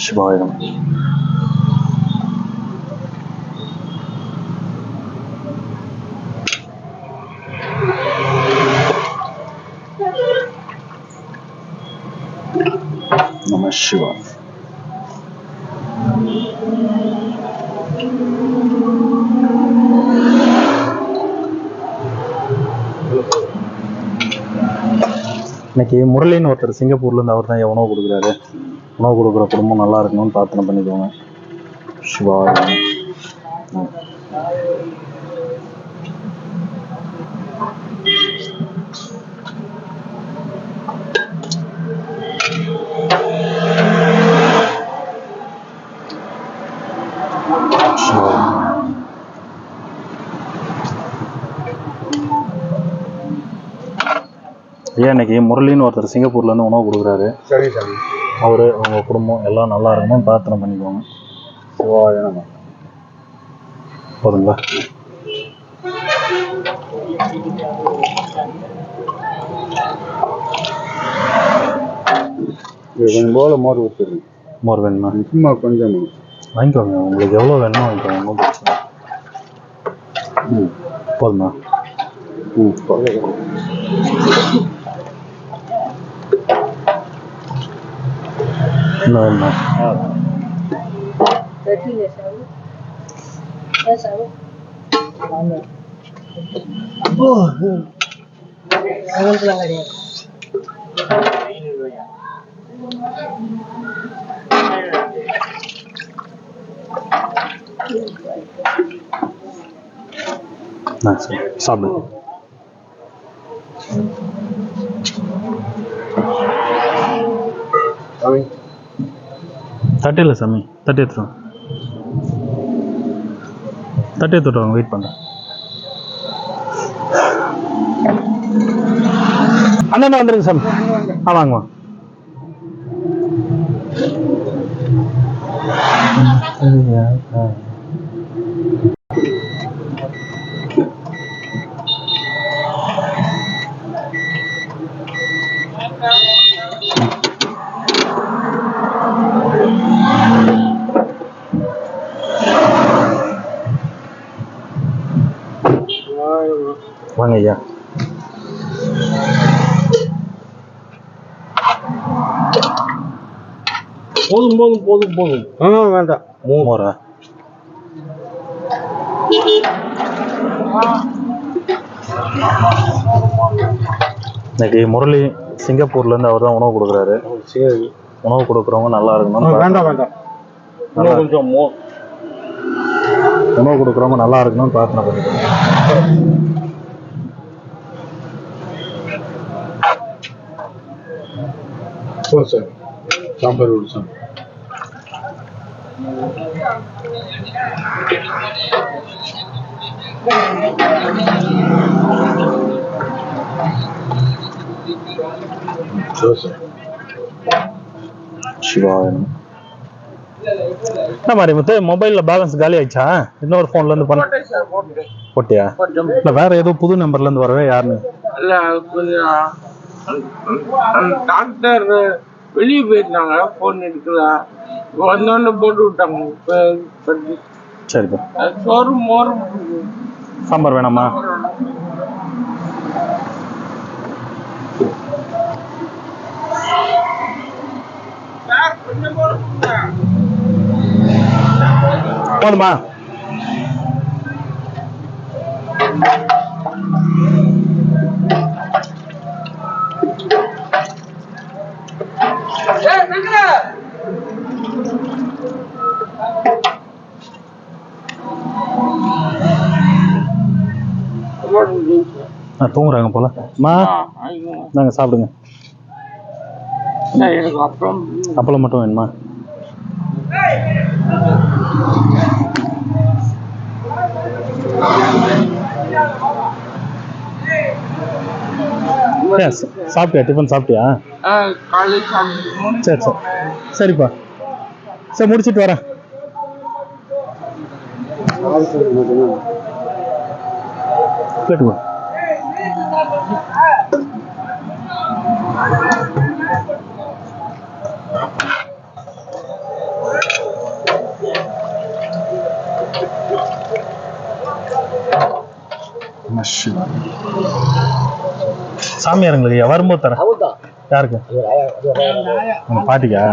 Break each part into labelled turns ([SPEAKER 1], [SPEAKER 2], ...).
[SPEAKER 1] சிவாயிரம். நம சிவாய். இன்னைக்கு முரளின்னு ஒருத்தர் சிங்கப்பூர்ல இருந்து அவர் தான் உணவு கொடுக்குறாரு. உணவு கொடுக்குற குடும்பம் நல்லா இருக்கணும்னு பிரார்த்தனை பண்ணிக்கோங்க. சிவாய். ஐயா, இன்னைக்கு முரளின்னு ஒருத்தர் சிங்கப்பூர்ல இருந்து உணவு கொடுக்குறாரு.
[SPEAKER 2] சரி சரி.
[SPEAKER 1] அவரு அவங்க குடும்பம் எல்லாம் நல்லா இருக்கணும்னு பிரார்த்தனை பண்ணிக்கோங்க.
[SPEAKER 2] சிவாய நம.
[SPEAKER 1] போதுங்களா?
[SPEAKER 2] கொஞ்சம் போல மோர் ஊற்றுருங்க.
[SPEAKER 1] மோர் வேணுமா?
[SPEAKER 2] சும்மா கொஞ்சம்
[SPEAKER 1] வாங்கிக்கோங்க, உங்களுக்கு எவ்வளோ வேணுமோ வாங்கிக்கோங்க, ஒன்றும் பிரச்சனை. போதுமா? இன்னும் வேணுமா? சாப்பிடு. தட்டு இல்லை சாமி, தட்டு எடுத்துருவாங்க. தட்டு எடுத்துட்டு வாங்க, வெயிட் பண்ணுறேன். அண்ணா வந்துருங்க சாமி. வாங்க. வாங்க ஐயா.
[SPEAKER 2] போதும் போதும் போதும் போதும். வேண்டாம்.
[SPEAKER 1] மோரா? இன்னைக்கு முரளி சிங்கப்பூர்ல இருந்து அவர் தான் உணவு கொடுக்குறாரு.
[SPEAKER 2] சரி.
[SPEAKER 1] உணவு கொடுக்குறவங்க நல்லா இருக்கணும்.
[SPEAKER 2] வேண்டாம் வேண்டாம். கொஞ்சம்
[SPEAKER 1] உணவு கொடுக்குறவங்க நல்லா இருக்கணும்னு பிரார்த்தனை பண்ணிக்கிறேன்.
[SPEAKER 2] Sir sambar sir.
[SPEAKER 1] சிவாயனம். என்ன மாதிரி முத்து, மொபைல்ல பேலன்ஸ் காலி ஆயிடுச்சா? இன்னொரு போன்ல இருந்து பண்ண போட்டியா? இல்ல வேற ஏதோ புது நம்பர்ல இருந்து வரவே. யாருன்னு
[SPEAKER 3] டாக்டர் வெளியே போயிருந்தாங்க, போன் எடுக்கல, வந்தோன்னு போட்டு விட்டாங்க.
[SPEAKER 1] சரிப்பா.
[SPEAKER 3] சோறு மோர்
[SPEAKER 1] சாம்பார் வேணாமா? போதுமா? தூங்குறாங்க போல. நாங்க சாப்பிடுங்க. அப்பளம் மட்டும் வேணுமா? சாப்பிட்டியா? டிஃபன் சாப்பிட்டியா?
[SPEAKER 3] காலேஜ் சாப்பிட்டு
[SPEAKER 1] சரி சரி சரிப்பா. சரி முடிச்சிட்டு வரேன். கேட்டுக்கோ. சாமியாருங்களுக்கு வரும்போது தரேன். யாருக்கு? உங்க பாட்டிக்கா?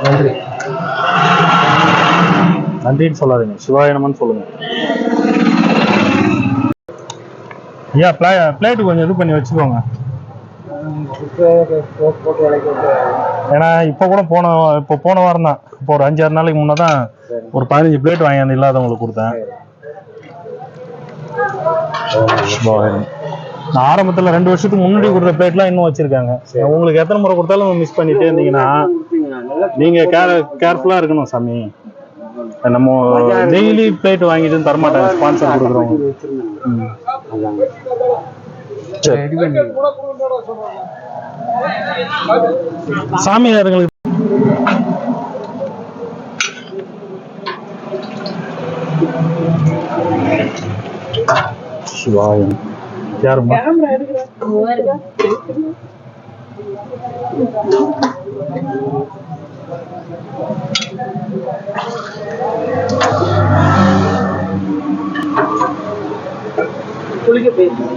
[SPEAKER 1] நன்றி. நன்றின்னு சொல்லாதீங்க, சிவாய நமன்னு சொல்லுங்க. ஐயா பிளேட்டு கொஞ்சம் இது பண்ணி வச்சுக்கோங்க. ஏன்னா இப்போ போன வாரம் தான், இப்போ ஒரு 5-6 நாளைக்கு முன்னதான் ஒரு 15 பிளேட் வாங்கி இல்லாதவங்களுக்கு கொடுத்தேன். நான் ஆரம்பத்துல 2 வருஷத்துக்கு முன்னாடி கொடுத்த பிளேட்லாம் இன்னும் வச்சிருக்காங்க. உங்களுக்கு எத்தனை முறை கொடுத்தாலும் மிஸ் பண்ணிட்டே இருந்தீங்கன்னா நீங்க கேர்ஃபுல்லா இருக்கணும் சாமி. நம்ம டெய்லி பிளேட் வாங்கிட்டு தரமாட்டாங்க ஸ்பான்சர் கொடுக்குறவங்க. சாமியாருங்களுக்கு சிவாயம் யாருமா?
[SPEAKER 3] குளிக்க போயிருக்கேன்.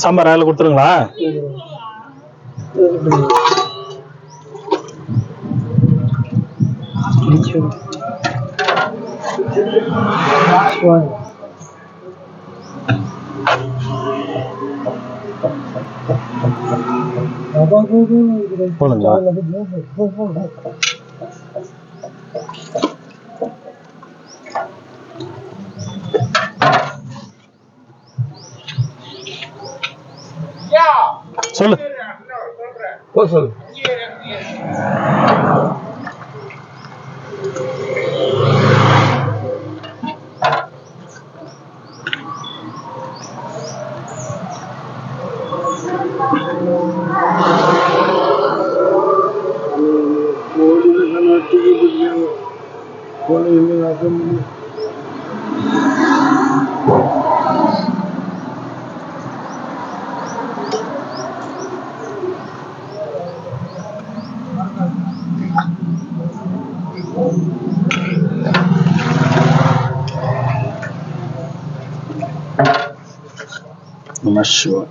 [SPEAKER 1] சாம்பார் அதில் கொடுத்துருங்களா? போதுங்களா? சொல்லு.
[SPEAKER 2] சொல்லு. Not sure.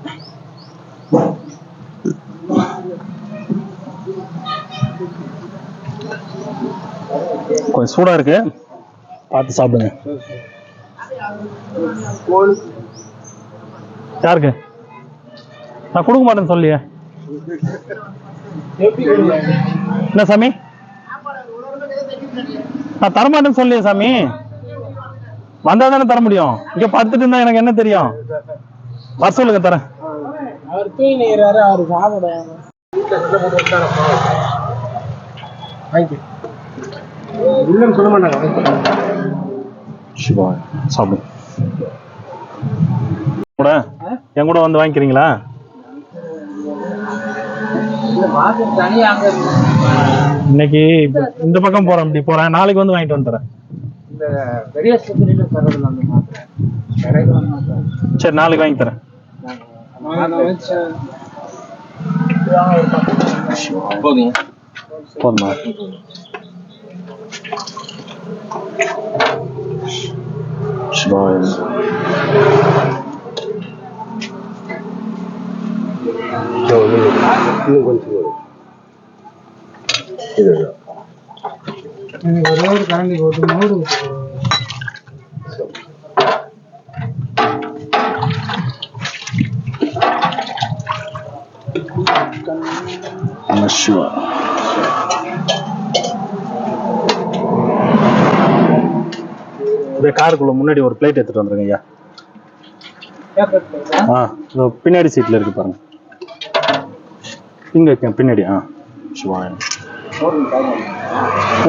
[SPEAKER 2] கொஞ்சம் சூடா இருக்கு, பார்த்து சாப்பிடுங்க. யாருக்கு? நான் கொடுக்க மாட்டேன்னு சொல்லியே. என்ன சாமி? நான் தரமாட்டேன்னு சொல்லியே சாமி. வந்தா தானே தர முடியும். இங்க படுத்துட்டு இருந்தா எனக்கு என்ன தெரியும்? வர சொல்லுங்க, தரேன்.
[SPEAKER 3] அவர் தூங்கிறாரு, அவரு சாப்பிட இல்லைன்னு சொல்ல மாட்டாங்க.
[SPEAKER 1] சிவா சாப்பிடு. கூட என் கூட வந்து வாங்கிக்கிறீங்களா? இன்னைக்கு இந்த பக்கம் போறேன், இப்படி போறேன். நாளைக்கு வந்து வாங்கிட்டு வந்துறேன். சரி, நாளைக்கு வாங்கி தரேன். போதுமா? சிவாய
[SPEAKER 4] இன்னும் கொஞ்சம் இதுதான்
[SPEAKER 3] எனக்கு ஒரே ஒரு கரண்டி போட்டு மோர் ஊத்து.
[SPEAKER 1] சிவா அப்படியே காருக்குள்ள முன்னாடி ஒரு பிளேட் எடுத்துட்டு வந்துருங்க ஐயா. இதோ பின்னாடி சீட்ல இருக்கு பாருங்க. இங்க இருக்கேன் பின்னாடி. சிவா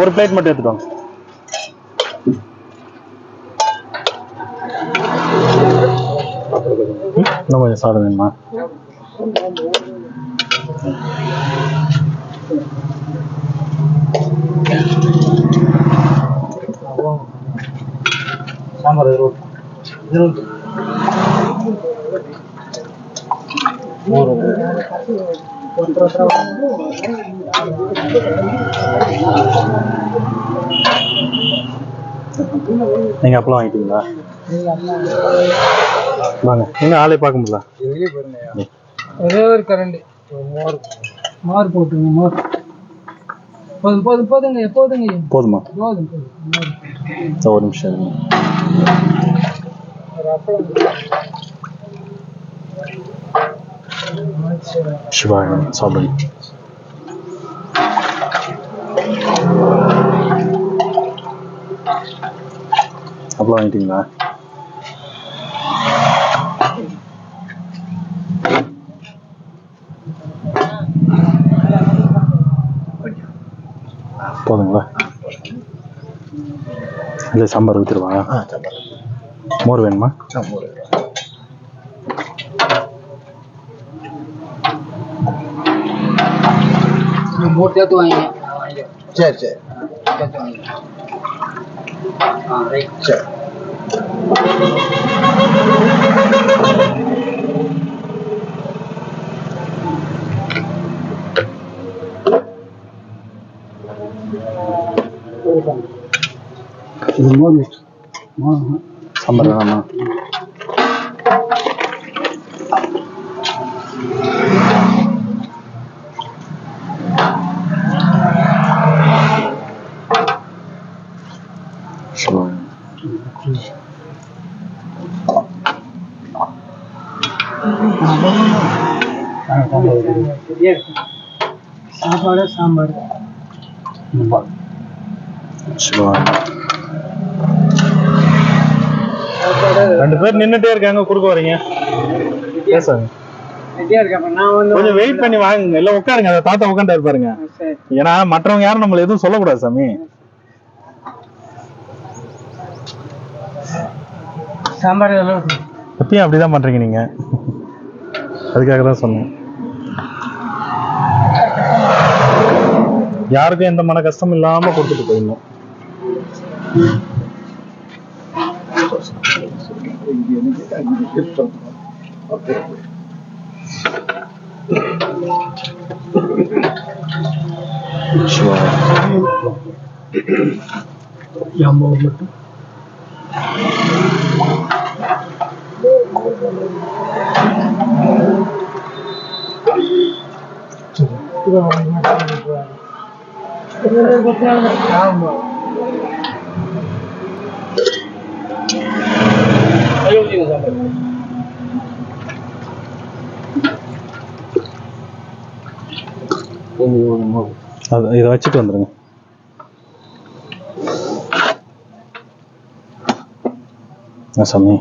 [SPEAKER 1] ஒரு பிளேட் மட்டும் எடுத்துட்டு வாங்க. இன்னும் கொஞ்சம் சாதம் வேணுமா?
[SPEAKER 3] சாம்பார்
[SPEAKER 1] நீங்க அப்பெல்லாம் வாங்கிட்டீங்களா? வாங்க. எங்க ஆளே பார்க்க முடியல.
[SPEAKER 3] ஒரே ஒரு கரண்டி மோர் மோர் போட்டுருங்க. மோர் போதும் போதும் போதுங்க. எப்போதுங்க
[SPEAKER 1] போதுமா?
[SPEAKER 3] போதும் போதும்.
[SPEAKER 1] ஒரு நிமிஷம் இருங்க.
[SPEAKER 3] ஒரு அப்பளம்
[SPEAKER 1] சிவா சாப்பிடுங்க. அப்பெல்லாம் வாங்கிட்டீங்களா? போதுங்களா? இல்லை சாம்பார் ஊற்றிடுவா? மோர் வேணுமா?
[SPEAKER 3] மோர் சேர்த்து வாங்க.
[SPEAKER 4] சரி சரி
[SPEAKER 3] சேர்த்து வாங்க. ரைட்.
[SPEAKER 4] சரி
[SPEAKER 3] இது மோர்
[SPEAKER 1] சாம்பார் வேணாமா?
[SPEAKER 3] சாப்பாடு சாம்பார்.
[SPEAKER 1] ரெண்டு பேர் நின்னுட்டே இருக்காங்க, குறுக்க வரீங்க. பேசுங்க. கொஞ்சம் வெயிட் பண்ணி வாங்குங்க. இல்ல உட்காருங்க. அந்த தாத்தா உட்காந்து இருப்பாருங்க. ஏன்னா மற்றவங்க யாரும் நம்மள எதுவும் சொல்லக்கூடாது சாமி.
[SPEAKER 3] சாம்பார்
[SPEAKER 1] எப்பயும் அப்படிதான் பண்றீங்க நீங்க. அதுக்காக தான் சொன்னேன். யாருக்கும் எந்த மன கஷ்டம் இல்லாம கொடுத்துட்டு போயிடணும். இதை வச்சுட்டு வந்துருங்க. சாமி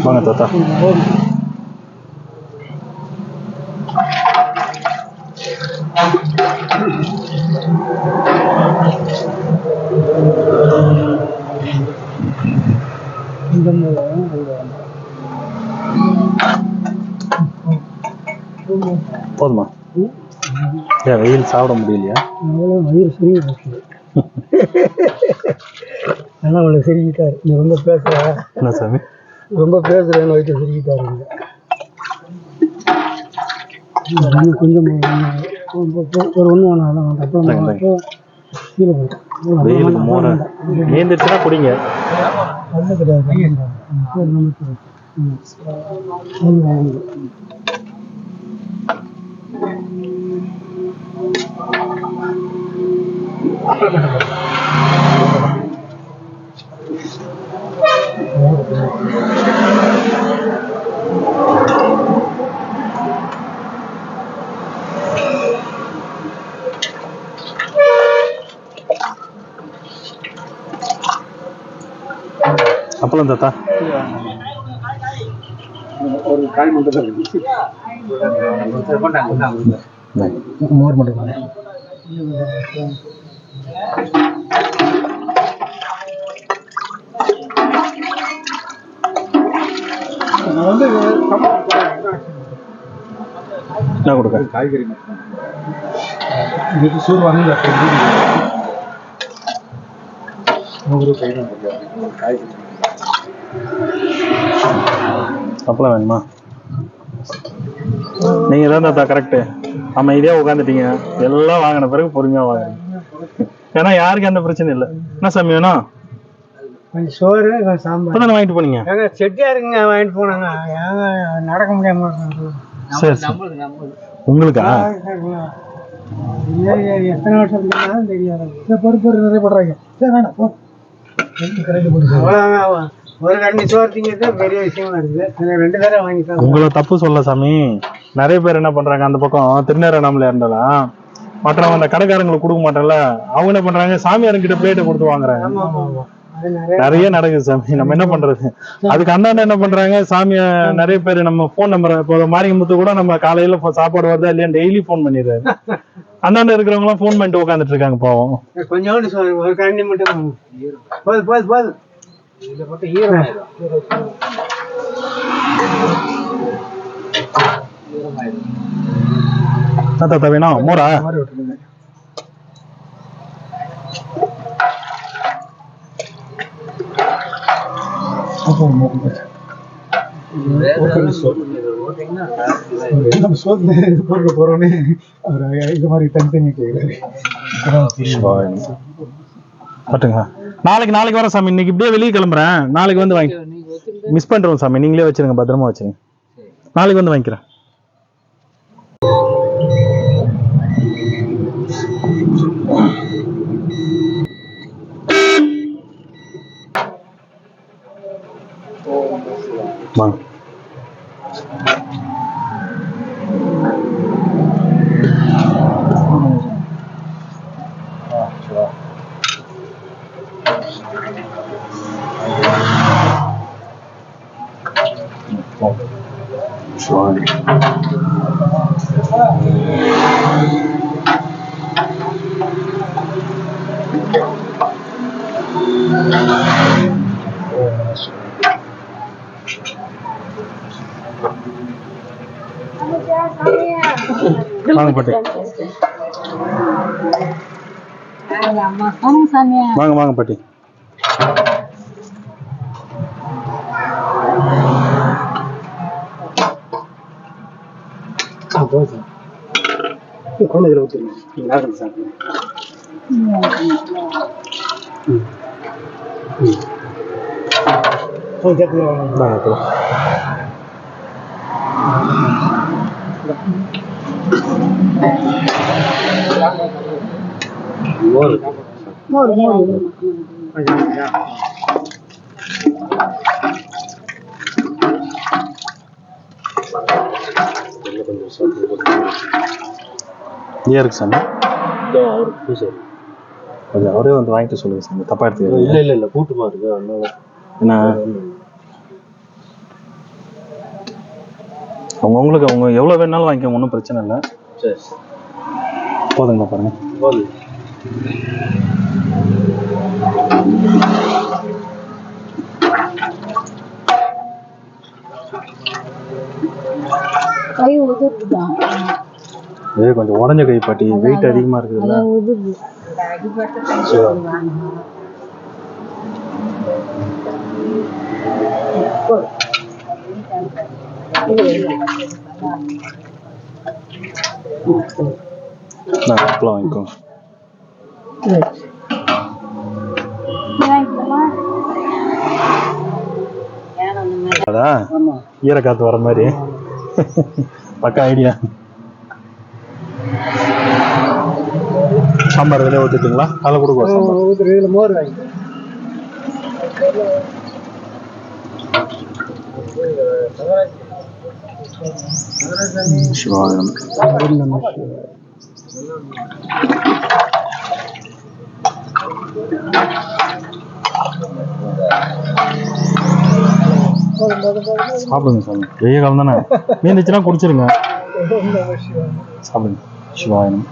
[SPEAKER 1] வாங்க தாத்தா. போதுமா? ஏன் வெயில் சாப்பிட முடியலையா?
[SPEAKER 3] வயிறு சரி ஆனால் அவளை சரிக்கிட்டாரு. நீ ரொம்ப பேசுற
[SPEAKER 1] என்ன சாமி?
[SPEAKER 3] ரொம்ப பேசுறேன்னு வயிற்று சரிக்கிட்டாரு. கொஞ்சம் ஒரு ஒன்று வேணாம் அப்புறம் கீழே போயிட்டேன்.
[SPEAKER 1] வெயிலுக்கு மோர நீந்திருச்சுன்னா குடிங்க.
[SPEAKER 3] நல்ல கிடையாது.
[SPEAKER 1] அப்பளம் தாத்தா.
[SPEAKER 4] ஒரு காய் மட்டும்
[SPEAKER 3] மோர் மட்டும்
[SPEAKER 1] என்ன கொடுக்க?
[SPEAKER 4] காய்கறி மட்டும் இதுக்கு சூடு வாங்க காய்கறி
[SPEAKER 1] அப்பளம் வேணுமா? நீங்க தான் தாத்தா கரெக்டு. அமைதியா உட்காந்துட்டீங்க. எல்லாம் வாங்கின பிறகு பொறுமையா வாங்குறீங்க. ஏன்னா யாருக்கு எந்த பிரச்சனை இல்லை. என்ன சாமி வேணும்?
[SPEAKER 3] கொஞ்சம் சோறு சாம்பார்
[SPEAKER 1] இப்பதானே வாங்கிட்டு போனீங்க.
[SPEAKER 3] ஏங்க செட்டியாருங்க வாங்கிட்டு போனாங்க. ஏங்க நடக்க முடியாம
[SPEAKER 1] சரி சரி. உங்களுக்கா?
[SPEAKER 3] எத்தனை வருஷம் தெரியாது. பொறுப்பு நிறைய போடுறாங்க. சரி வேணாம் போ. அவ்வளோதான். ஒரு கண்ணி சோறு திங்கிறது பெரிய விஷயமா இருக்குது. 2 தடவை வாங்கிட்டாங்க.
[SPEAKER 1] உங்களை தப்பு சொல்ல சாமி. நிறைய பேர் என்ன பண்றாங்க, அந்த பக்கம் திருநேரநாமல இருந்தாலும் மற்றவங்க அந்த கடைக்காரங்களுக்கு கொடுக்க மாட்டேன்ல, அவங்க என்ன பண்றாங்க, சாமியார்கிட்ட பிளேட்டை கொடுத்து வாங்குறாங்க. நிறைய நடக்குது சாமி. நம்ம என்ன பண்றது? அதுக்கு அண்ணாண்ட என்ன பண்றாங்க, சாமிய நிறைய பேர் நம்ம போன் நம்பர், இப்போ மாரியமுத்து கூட நம்ம காலையில சாப்பாடு வருதா இல்லையா டெய்லி போன் பண்ணிடுறாரு. அண்ணாண்ட இருக்கிறவங்க எல்லாம் போன் பண்ணிட்டு உட்காந்துட்டு இருக்காங்க பாவம்.
[SPEAKER 3] கொஞ்சோண்டு சோறு ஒரு கண்ணி மட்டும் போதும். இதை போட்டு ஈரமாயிடும்.
[SPEAKER 1] தாத்தா வேணும் மோரா?
[SPEAKER 3] போறோன்னு இந்த மாதிரி தனித்தனி கேட்குறாரு.
[SPEAKER 1] பட்டுங்க. நாளைக்கு வர சாமி. இன்னைக்கு இப்படியே வெளியே கிளம்புறேன். நாளைக்கு வந்து வாங்கி மிஸ் பண்றோம் சாமி. நீங்களே வச்சிருங்க, பத்திரமா வச்சுருங்க. நாளைக்கு வந்து வாங்கிக்கிறேன். வாங்க. வாங்க பாட்டி. வாங்க பாட்டி.
[SPEAKER 3] குழந்தைகளை ஊற்றுங்க. சாப்பிடுங்க.
[SPEAKER 1] இருக்கு சாமி. கொஞ்சம் அவரே வந்து வாங்கிட்டு சொல்லுங்க சாமி. தப்பா எடுத்து
[SPEAKER 4] இல்ல கூட்டமா இருக்கு.
[SPEAKER 1] என்ன உங்களுக்கு அவங்க எவ்வளவு வேணாலும் வாங்கிக்கோங்க, ஒன்றும் பிரச்சனை இல்லை.
[SPEAKER 3] சரி
[SPEAKER 1] போதுங்களா பாருங்க.
[SPEAKER 3] போதும்.
[SPEAKER 5] கை உதிர்தான்.
[SPEAKER 1] இது கொஞ்சம் உடஞ்ச கை பாட்டி, வெயிட் அதிகமா இருக்குதுல்ல.
[SPEAKER 5] உதிர்வு
[SPEAKER 1] வாங்கிக்கோ. அதான் ஈரக்காத்து வர மாதிரி பக்கா ஐடியா. சாம்பார் இதில் ஊற்றிட்டுங்களா? அதில் கொடுக்குவோம்.
[SPEAKER 3] மோர் வாங்கி
[SPEAKER 1] சிவாயம். சாப்பிடுங்க சாமி, வெய்ய காலம் தானே, மீந்துச்சுன்னா குடிச்சிருங்க. சாப்பிடுங்க. சிவாயனம்.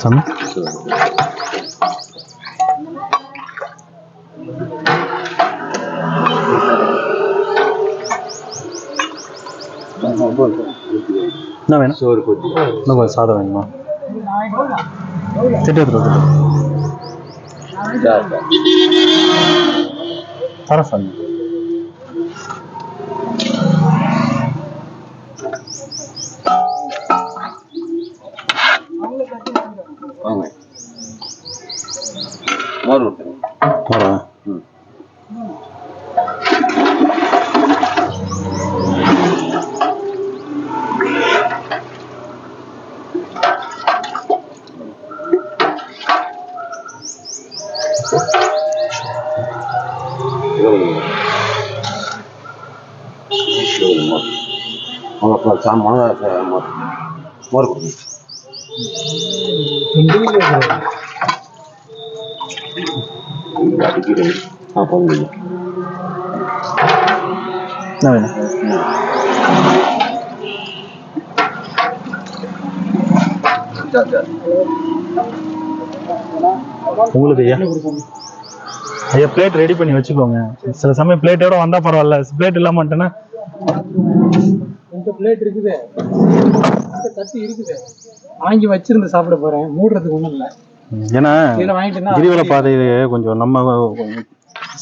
[SPEAKER 1] சாமி என்ன வேணும்?
[SPEAKER 3] சோறு கொத்தி
[SPEAKER 1] இன்னும் கொஞ்சம் சாதம் வேணுமா? திட்டு தர சாமி.
[SPEAKER 3] வாங்க மோர் விட்டுருங்க.
[SPEAKER 1] மோரா?
[SPEAKER 3] மோர் கொடுங்க.
[SPEAKER 1] என்ன வேணும்? உங்களுக்கு ஐயா ஐயா பிளேட் ரெடி பண்ணி வச்சுக்கோங்க. சில சமயம் பிளேட்டோட வந்தா பரவாயில்ல, பிளேட் இல்லாம வந்துட்டேன்னா.
[SPEAKER 4] இந்த பிளேட் இருக்குது, இந்த தட்டு இருக்குது, வாங்கி வச்சிருந்து சாப்பிட போறேன், மூடுறதுக்கு ஒண்ணும் இல்லை.
[SPEAKER 1] ஏன்னா
[SPEAKER 4] இதுல வாங்கிட்டு
[SPEAKER 1] கிரிவல பாதையிலேயே கொஞ்சம் நம்ம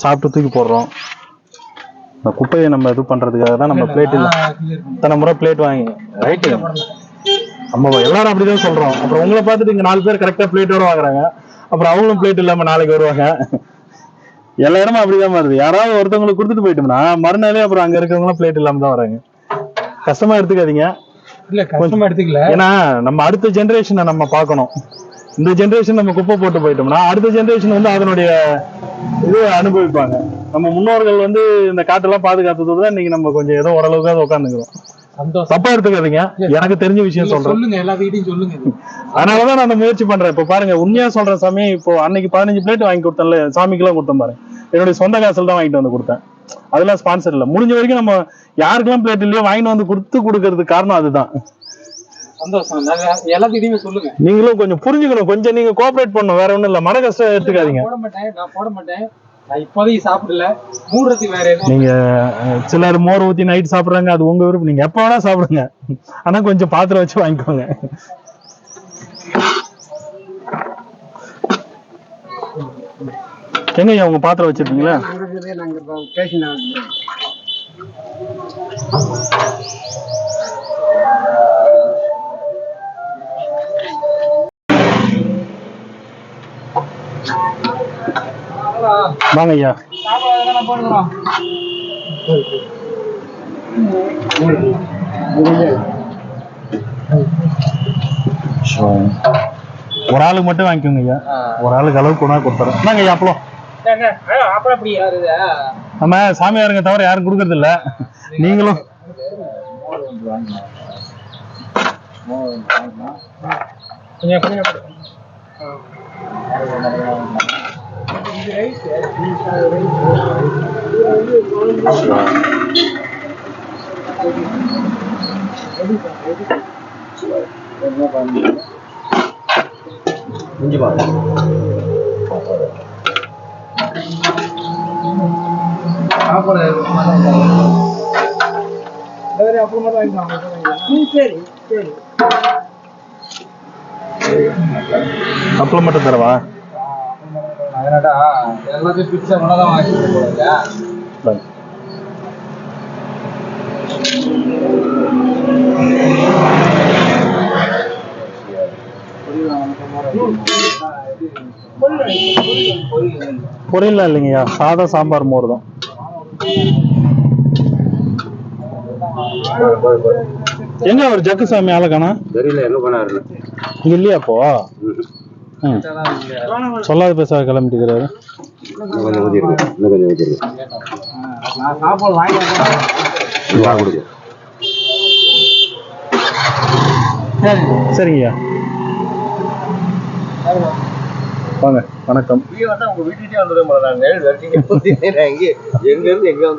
[SPEAKER 1] சாப்பிட்டு தூக்கி போடுறோம். இந்த குப்பையை நம்ம இது பண்றதுக்காக தான் நம்ம பிளேட் இல்லை இத்தனை முறை பிளேட் வாங்கி ரைட்டு. நம்ம எல்லாரும் அப்படிதான் சொல்றோம். அப்புறம் உங்களை பார்த்துட்டு இங்க 4 பேர் கரெக்டா பிளேட்டோட வாங்குறாங்க, அப்புறம் அவங்களும் பிளேட் இல்லாம நாளைக்கு வருவாங்க. எல்லா இடமும் அப்படிதான் வருது. யாராவது ஒருத்தவங்களுக்கு கொடுத்துட்டு போயிட்டோம்னா மறுநாளே அப்புறம் அங்க இருக்கவங்களும் பிளேட் இல்லாம தான் வராங்க. கஷ்டமா எடுத்துக்காதீங்க.
[SPEAKER 4] இல்ல கஷ்டமா எடுத்துக்கல,
[SPEAKER 1] ஏன்னா நம்ம அடுத்த ஜெனரேஷனை நம்ம பார்க்கணும். இந்த ஜெனரேஷன் நம்ம குப்பை போட்டு போயிட்டோம்னா அடுத்த ஜெனரேஷன் வந்து அதனுடைய இது அனுபவிப்பாங்க. நம்ம முன்னோர்கள் வந்து இந்த காட்டெல்லாம் பாதுகாத்ததோட தான் இன்னைக்கு நம்ம கொஞ்சம் ஏதோ ஓரளவுக்கு உட்காந்துக்கிறோம்.
[SPEAKER 4] சந்தோஷம்.
[SPEAKER 1] தப்பா எடுத்துக்காதீங்க, எனக்கு தெரிஞ்ச விஷயம் சொல்றேன்.
[SPEAKER 4] சொல்லுங்க, எல்லாத்துக்கிட்டையும் சொல்லுங்க.
[SPEAKER 1] அதனாலதான் நான் அந்த முயற்சி பண்றேன். இப்ப பாருங்க, உண்மையா சொல்றேன் சாமி, இப்போ அன்னைக்கு 15 பிளேட் வாங்கி கொடுத்தேன்ல, சாமிக்கெல்லாம் கொடுத்தேன் பாருங்க, என்னுடைய சொந்த காசுல தான் வாங்கிட்டு வந்து கொடுத்தேன். அதெல்லாம் ஸ்பான்சர் இல்ல. முடிஞ்ச வரைக்கும் நம்ம யாருக்கெல்லாம் பிளேட் இல்லையோ வாங்கிட்டு வந்து கொடுக்கறதுக்கு காரணம் அதுதான்.
[SPEAKER 4] சந்தோஷம். எல்லாத்துக்கிட்டையுமே சொல்லுங்க.
[SPEAKER 1] நீங்களும் கொஞ்சம் புரிஞ்சுக்கணும், கொஞ்சம் நீங்க கோஆபரேட் பண்ணணும், வேற ஒண்ணும் இல்ல. மன கஷ்டம் எடுத்துக்காதீங்க.
[SPEAKER 4] நான் போட மாட்டேன். நான் இப்போதைக்கு சாப்பிடல, மூடுறதுக்கு வேற எதுவும்.
[SPEAKER 1] நீங்க சிலர் மோர் ஊத்தி நைட் சாப்பிடுறாங்க, அது உங்க விருப்பம். நீங்க எப்ப வேணா சாப்பிடுங்க, ஆனா கொஞ்சம் பாத்திரம் வச்சு வாங்கிக்கோங்க. எங்க உங்க பாத்திரம் வச்சிருக்கீங்களா?
[SPEAKER 2] வாங்க ஐயா. ஒரு ஆளுக்கு மட்டும் வாங்கிக்கோங்க ஐயா. ஒரு ஆளுக்கு அளவுக்கு கொண்டா கொடுத்துறேன். என்னங்க ஐயா அப்பளம்? நம்ம சாமியாருங்க தவிர யாரும் கொடுக்கறது இல்ல. நீங்களும் அப்பளம் மட்டும் தரவா?
[SPEAKER 3] எல்லாத்தையும் பிச்சை பண்ணதான் வாங்கிட்டு போறீங்க.
[SPEAKER 2] பொரியல்லாம் இல்லைங்கய்யா, சாதம் சாம்பார் மோர் தான். எங்க ஒரு ஜக்கு சாமி ஆளை காணா?
[SPEAKER 3] தெரியல, எங்க போனாரு
[SPEAKER 2] இங்க இல்லையா அப்போ? சொல்லாத பேச கிளம்பிட்டுக்கிறாரு.
[SPEAKER 3] நான் சாப்பாடு வாங்கி
[SPEAKER 2] சரிங்கய்யா, வாங்க. வணக்கம்.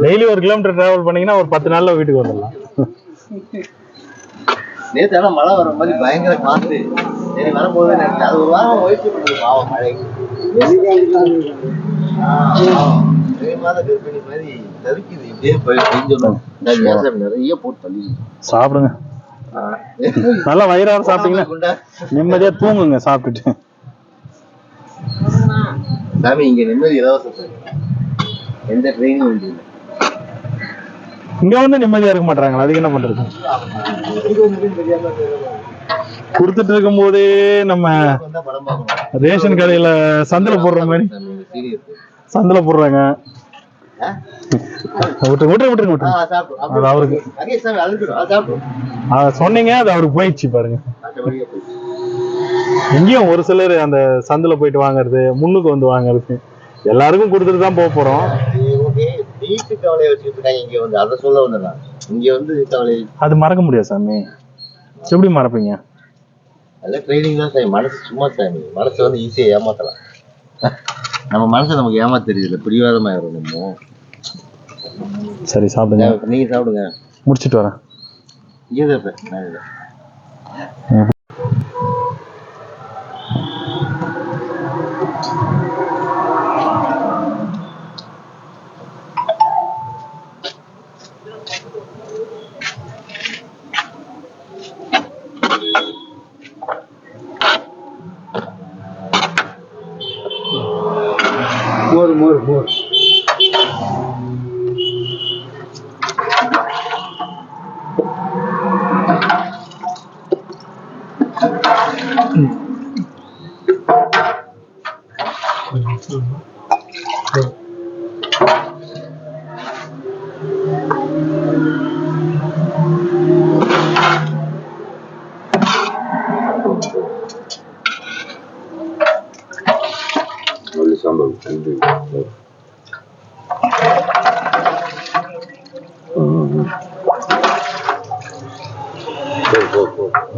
[SPEAKER 2] டெய்லி 1 கிலோமீட்டர் டிராவல் பண்ணீங்கன்னா ஒரு 10 நாள்ல வீட்டுக்கு வந்துடலாம்.
[SPEAKER 3] நேத்து ஆனா மழை வர மாதிரி பயங்கர காத்து. சரி வரும்போது அது ஒரு வாரம் முயற்சி பண்ணுது பாவம் மழைக்கு. கர்ப்பிணி மாதிரி தவிக்குது. இப்படியே கொஞ்சம் நிறைய போட்டு தள்ளி
[SPEAKER 2] சாப்பிடுங்க. நல்லா வயிறார சாப்பிட்டீங்கன்னா நிம்மதியா தூங்குங்க சாப்பிட்டுட்டு.
[SPEAKER 3] சாமி இங்க நிம்மதி இலவசம். எந்த ட்ரெயினும் இல்லை.
[SPEAKER 2] இங்க வந்து நிம்மதியா இருக்க மாட்டாங்களா? அதுக்கு என்ன பண்றது? கொடுத்துட்டு இருக்கும் போதே நம்ம ரேஷன் கடையில சந்தில போடுற மாதிரி சந்தில போடுறாங்க. விட்டுருங்க. அது அவருக்கு சொன்னீங்க, அது அவருக்கு போயிடுச்சு பாருங்க. எங்கேயும் ஒரு சிலர் அந்த சந்தில போயிட்டு வாங்குறது, முன்னுக்கு வந்து வாங்குறது, எல்லாருக்கும் கொடுத்துட்டு தான் போக போறோம்.
[SPEAKER 3] வீட்டு கவலையை வச்சுட்டு இருக்காங்க. இங்க வந்து அதை சொல்ல வந்தேன். இங்க வந்து கவலை
[SPEAKER 2] அது மறக்க முடியாது சாமி. எப்படி மறப்பீங்க?
[SPEAKER 3] அதெல்லாம் ட்ரைனிங் தான் சாமி. மனசு சும்மா சாமி. மனசை வந்து ஈஸியா ஏமாத்தலாம். நம்ம மனசை நமக்கு ஏமாத்த தெரியல, பிடிவாதமாயிரும் நம்ம.
[SPEAKER 2] சரி சாப்பிடுங்க.
[SPEAKER 3] நீங்க சாப்பிடுங்க,
[SPEAKER 2] முடிச்சிட்டு வரேன்.
[SPEAKER 3] மோர்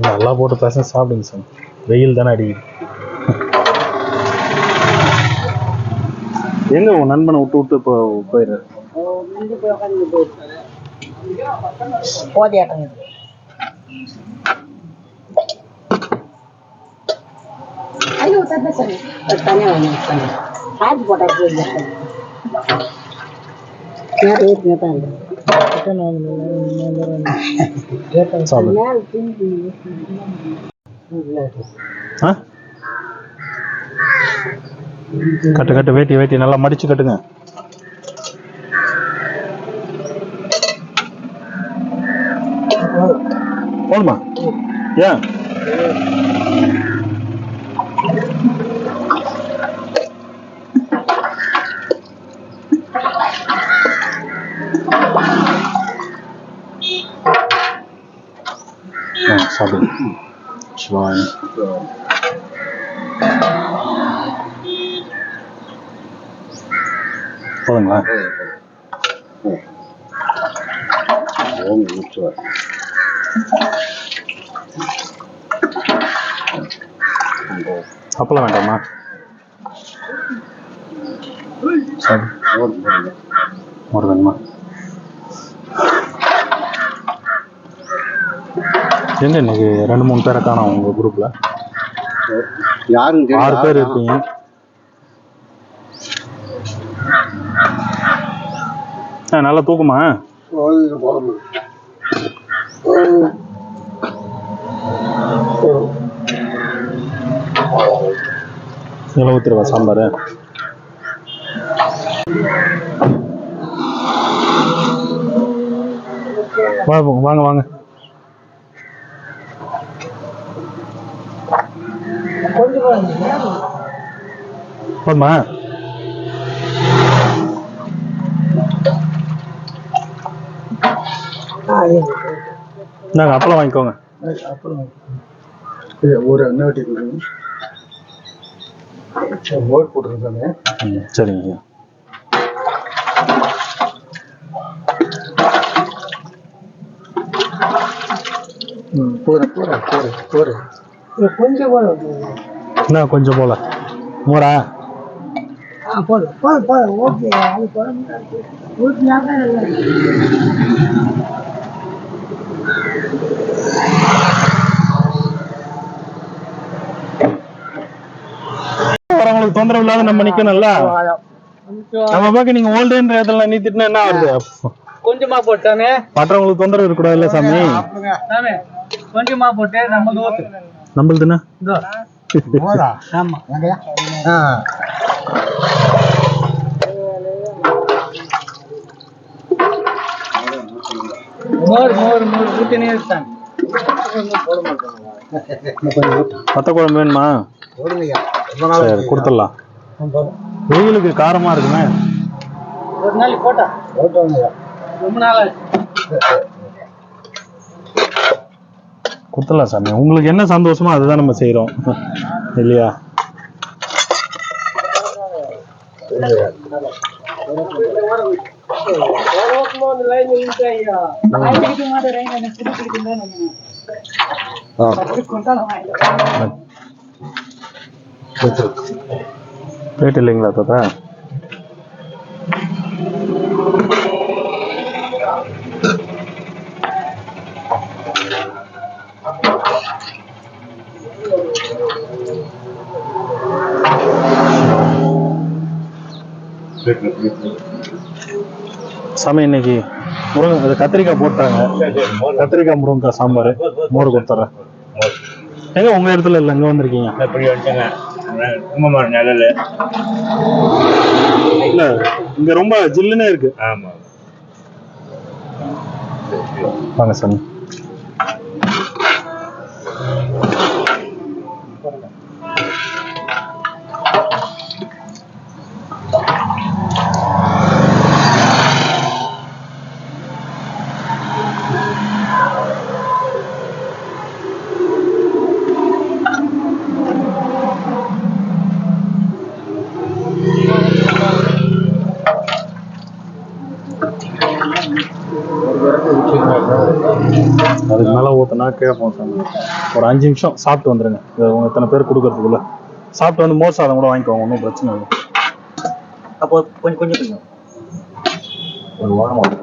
[SPEAKER 2] நல்லா போட்டு பேச சாப்பிடுங்க சார். வெயில் தானே அடிக்குது. எங்க உன் நண்பனை விட்டு இப்போ போயிடுறாரு? கட்டு கட்டு வேட்டி நல்லா மடிச்சு கட்டுங்க. போடுமா? ஏன்
[SPEAKER 1] சாப்பிடு. சிவாய். போதுங்களா? அப்பளம் வேண்டாமா? சரி, மோர் வேணுமா? என்ன இன்னைக்கு 2-3 பேரை காணோம் உங்க குரூப்ல?
[SPEAKER 3] யாரும்
[SPEAKER 1] 6 பேர் இருக்கீங்க. நல்லா தூக்குமா? இதில் ஊற்றிடுவா சாம்பார். வாங்க வாங்க. போதுமா? நாங்கள் அப்பளம் வாங்கிக்கோங்க.
[SPEAKER 4] ஒரு அண்ணாட்டி மோர் போட்டுருக்காங்க.
[SPEAKER 1] சரிங்க.
[SPEAKER 4] கொஞ்சம் போல
[SPEAKER 1] என்ன கொஞ்சம் போல மோரா?
[SPEAKER 4] போதும் ஓகே. அது
[SPEAKER 1] வரவங்களுக்கு தொந்தரவு இல்லாத நம்ம நிக்கணும்ல. நம்ம பாக்க நீங்க ஓல்டுன்ற இடத்துல நீத்திட்டுனா என்ன ஆகுது?
[SPEAKER 4] கொஞ்சமா போட்டானே
[SPEAKER 1] மற்றவங்களுக்கு தொந்தரவு இருக்கக்கூடாது இல்ல சாமி.
[SPEAKER 4] கொஞ்சமா போட்டு
[SPEAKER 1] நம்மளுதுன்னா
[SPEAKER 4] மோர் மோர் மோர் ஊத்தினே இருக்காங்க.
[SPEAKER 1] பத்த குழம்பு வேணுமா? சரி கொடுத்துடலாம். வெயிலுக்கு காரமா இருக்குமே.
[SPEAKER 4] ஒரு நாள் போட்டா ரொம்ப நாள்
[SPEAKER 1] கொடுத்துடலாம் சாமி. உங்களுக்கு என்ன சந்தோஷமோ அதுதான் நம்ம செய்யறோம் இல்லையா? ரேட் இல்லைங்களா தாத்தா? சாமி இன்னைக்கு முருங்கை கத்திரிக்காய் போட்டாங்க. கத்திரிக்காய் முருங்கக்காய் சாம்பார் மோர் கொடுத்துட்றேன். எங்க உங்க இடத்துல இல்லை, இங்க வந்திருக்கீங்க? இல்ல இங்க ரொம்ப ஜில்லுன்னு இருக்கு. வாங்க சாமி. அதுக்கு மேல ஊத்தினா கேட்போம் சாமி. ஒரு 5 நிமிஷம் சாப்பிட்டு வந்துருங்க. உங்க இத்தனை பேர் கொடுக்கறதுக்குள்ள சாப்பிட்டு வந்து மோர் சாதம் கூட வாங்கிக்கோங்க, ஒன்றும் பிரச்சனை இல்லை.
[SPEAKER 3] அப்போ கொஞ்சம் கொஞ்சம் ஒரு வாரம் ஆகும்.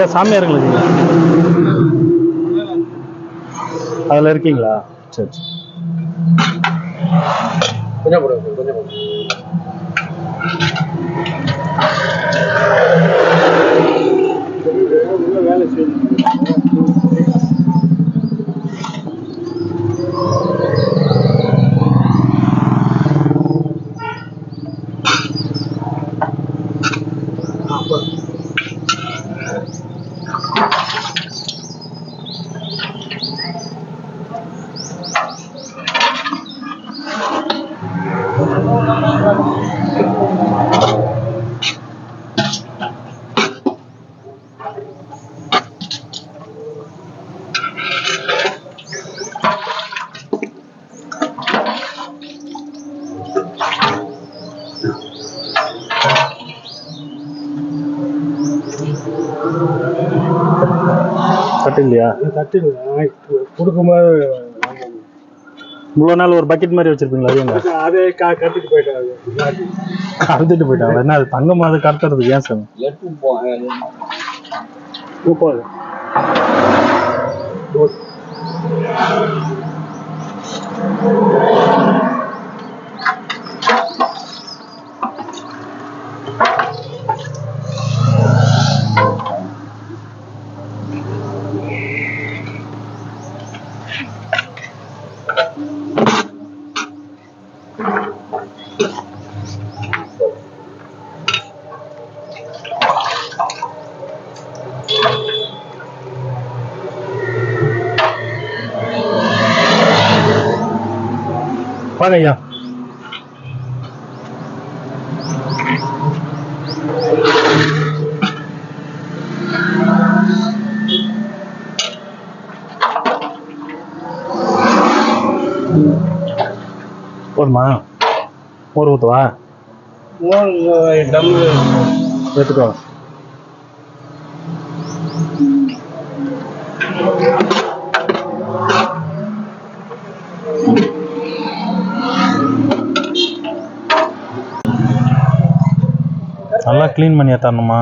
[SPEAKER 1] ஏன் சாமியாருங்களுக்கு அதுல இருக்கீங்களா? சரி சரி.
[SPEAKER 4] கொஞ்சம் போடுங்க, கொஞ்சம் போடுங்க. வேலை செய்யணும்.
[SPEAKER 1] தட்டு இல்லையா?
[SPEAKER 4] தட்டு கொடுக்கும்போது
[SPEAKER 1] இவ்வளோ நாள் ஒரு பக்கெட் மாதிரி வச்சிருப்பீங்களா?
[SPEAKER 4] அதே கட்டிட்டு போயிட்டாங்க.
[SPEAKER 1] கடத்திட்டு போயிட்டாங்க. என்ன அது தங்கம் அதை கடத்துறதுக்கு ஏன் சார்?
[SPEAKER 4] முப்பது
[SPEAKER 1] வாங்க ஐயா. போதுமா? மோர் ஊற்றுவா?
[SPEAKER 4] டம்மு
[SPEAKER 1] எடுத்துக்கோ. நல்லா க்ளீன் பண்ணி தரணுமா?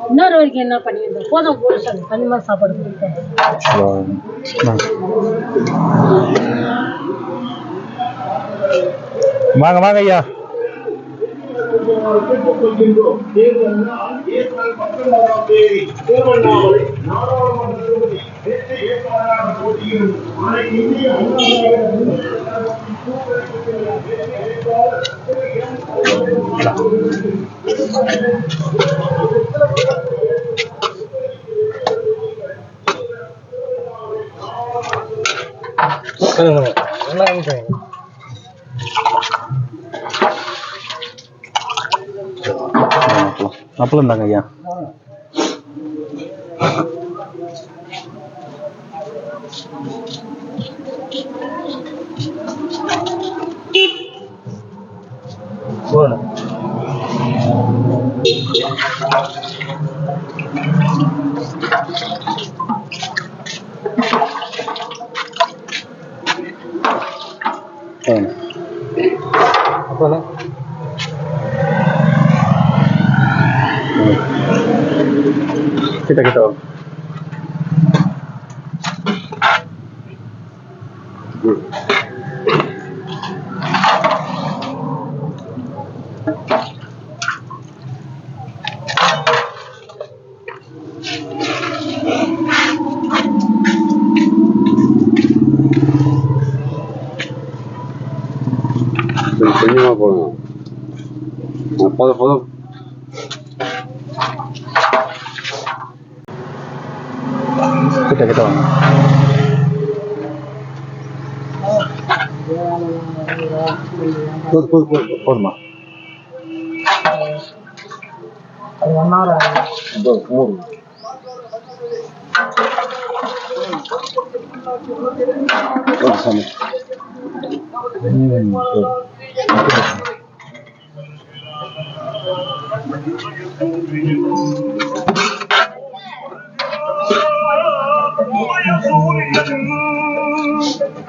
[SPEAKER 5] இன்னொரு வரைக்கும் என்ன பண்ணிருந்தோம் போதும் போட்டு கண்டிப்பா சாப்பாடு கொடுத்தேன்.
[SPEAKER 1] வாங்க வாங்க ஐயா. அப்பளம் தாங்க ஐயா. கிட்ட கிட்ட
[SPEAKER 6] கொஞ்சமா போடுங்க. போதும் போதும்.
[SPEAKER 1] கிட்ட கிட்ட வாங்க. போதுமா?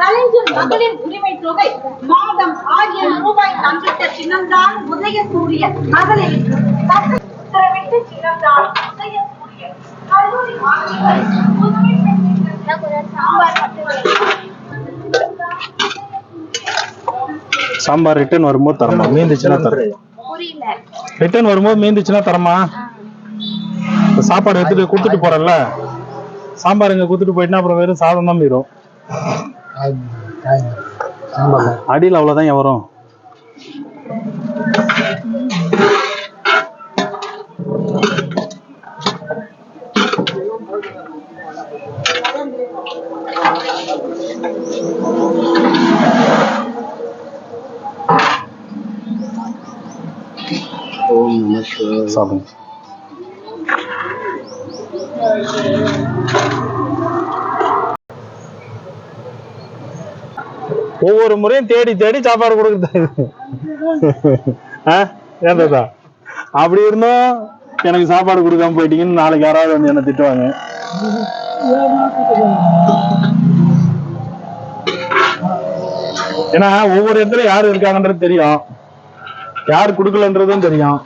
[SPEAKER 7] கலைஞர் மகளிர் உரிமை தொகை மாதம் 1000 ரூபாய் தந்திட்ட சின்னம்தான் உதயசூரியன் மகளிருக்கு உத்தரவிட்டு சின்னம்தான் உதயசூரியன் கல்லூரி மாணவிகள் புதுமை
[SPEAKER 1] சாம்பார் ரிட்டர்ன் வரும்போது தரமா? மீந்துச்சுன்னா தரேன்.
[SPEAKER 7] புரியல.
[SPEAKER 1] ரிட்டர்ன் வரும்போது மீந்துச்சுன்னா தரமா? சாப்பாடு எடுத்துட்டு கொடுத்துட்டு போறேன்ல, சாம்பார் இங்க கொடுத்துட்டு போயிட்டுனா அப்புறம் வெறும் சாதம் தான் மீறும். அடியில் அவ்வளவுதான் வரும்.
[SPEAKER 6] ஓம் நமஸ்கார்.
[SPEAKER 2] சாப்பிடுங்க. ஒவ்வொரு முறையும் தேடி தேடி சாப்பாடு கொடுக்குறது. ஏன் தாத்தா அப்படி இருந்தும் எனக்கு சாப்பாடு கொடுக்காம போயிட்டீங்கன்னு நாளைக்கு யாராவது வந்து என்ன திட்டுவாங்க. ஏன்னா ஒவ்வொரு இடத்துல யாரு இருக்காங்கன்றது தெரியும், யாரு கொடுக்கலன்றதும் தெரியும்.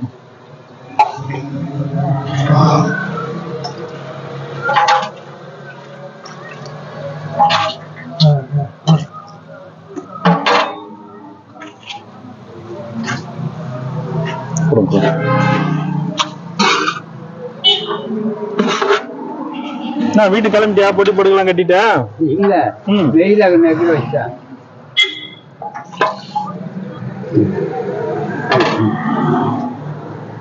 [SPEAKER 2] நான் வீட்டுக்கு கிளம்பிட்டியா? பொட்டி போட்டுக்கலாம் கட்டிட்டேன்.
[SPEAKER 6] இல்ல வெயில நெகிழ வச்சேன்.